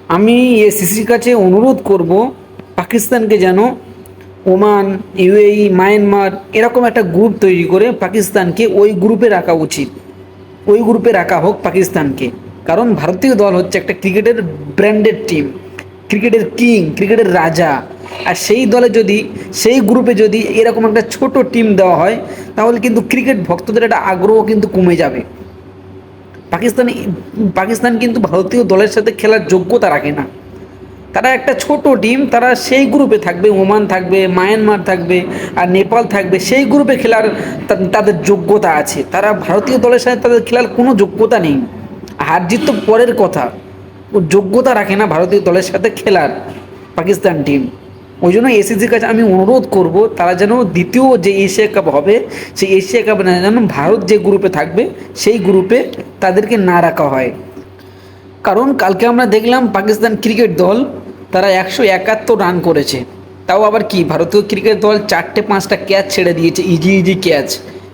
আমি এসিসির কাছে অনুরোধ করব পাকিস্তানকে যেন ওমান, ইউএই, মায়ানমার এরকম একটা গ্রুপ তৈরি করে পাকিস্তানকে ওই গ্রুপে রাখা উচিত। ওই গ্রুপে রাখা হোক পাকিস্তানকে। কারণ ভারতীয় দল হচ্ছে একটা ক্রিকেটের ব্র্যান্ডেড টিম, ক্রিকেটের কিং, ক্রিকেটের রাজা। আর সেই দলে যদি, সেই গ্রুপে যদি এরকম একটা ছোট টিম দেওয়া হয়, তাহলে কিন্তু ক্রিকেট ভক্তদের একটা আগ্রহ কিন্তু কমে যাবে। পাকিস্তানি পাকিস্তান কিন্তু ভারতীয় দলের সাথে খেলার যোগ্যতা রাখে না। তারা একটা ছোট টিম, তারা সেই গ্রুপে থাকবে, ওমান থাকবে, মায়ানমার থাকবে, আর নেপাল থাকবে, সেই গ্রুপে খেলার তাদের যোগ্যতা আছে। তারা ভারতীয় দলের সাথে তাদের খেলার কোনো যোগ্যতা নেই। হার জিত তো পরের কথা, ও যোগ্যতা রাখে না ভারতীয় দলের সাথে খেলার পাকিস্তান টিম। ওই জন্য এসিসির কাছে আমি অনুরোধ করব, তারা যেন দ্বিতীয় যে এশিয়া কাপ হবে, সেই এশিয়া কাপে না যেন ভারত যে গ্রুপে থাকবে সেই গ্রুপে তাদেরকে না রাখা হয়। কারণ কালকে আমরা দেখলাম পাকিস্তান ক্রিকেট দল তারা 171 রান করেছে। তাও আবার কি, ভারতীয় ক্রিকেট দল 4-5টা ক্যাচ ছেড়ে দিয়েছে, ইজি ইজি ক্যাচ।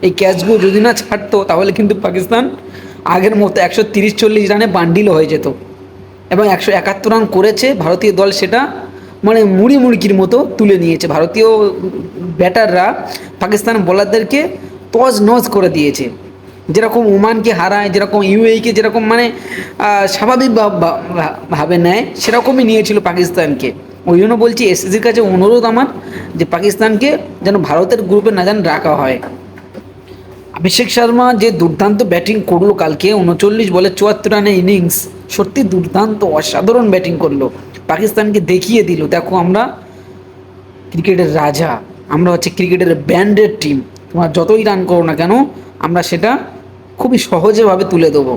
এই ক্যাচগুলো যদি না ছাড়তো তাহলে কিন্তু পাকিস্তান আগের মতো 130-140 রানে বান্ডিলও হয়ে যেত। এবং 171 রান করেছে ভারতীয় দল, সেটা মানে মুড়ি মুড়কির মতো তুলে নিয়েছে। ভারতীয় ব্যাটাররা পাকিস্তান বোলারদেরকে তজ নজ করে দিয়েছে। যেরকম ওমানকে হারায়, যেরকম ইউএইকে যেরকম মানে স্বাভাবিক ভাবে নেয়, সেরকমই নিয়েছিল পাকিস্তানকে। ওই জন্য বলছি এসিসির কাছে অনুরোধ আমার, যে পাকিস্তানকে যেন ভারতের গ্রুপে না যেন রাখা হয়। অভিষেক শর্মা যে দুর্দান্ত ব্যাটিং করলো কালকে, 39 বলে 74 রানের ইনিংস, সত্যি দুর্দান্ত অসাধারণ ব্যাটিং করলো। পাকিস্তানকে দেখিয়ে দিল, দেখো আমরা ক্রিকেটের রাজা, আমরা হচ্ছে ক্রিকেটের ব্র্যান্ডেড টিম। তোমরা যতই রান করো না কেন, আমরা সেটা খুবই সহজেভাবে তুলে দেবো।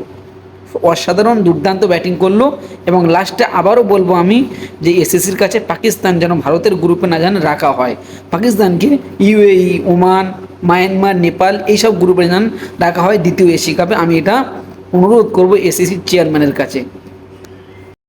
অসাধারণ দুর্দান্ত ব্যাটিং করলো। এবং লাস্টে আবারও বলবো আমি, যে এসএসসির কাছে পাকিস্তান যেন ভারতের গ্রুপে না যেন রাখা হয়। পাকিস্তানকে ইউএই, ওমান, মায়ানমার, নেপাল এইসব গ্রুপে যেন রাখা হয় দ্বিতীয় এশিয়া কাপে। আমি এটা অনুরোধ করবো এসএসসির চেয়ারম্যানের কাছে।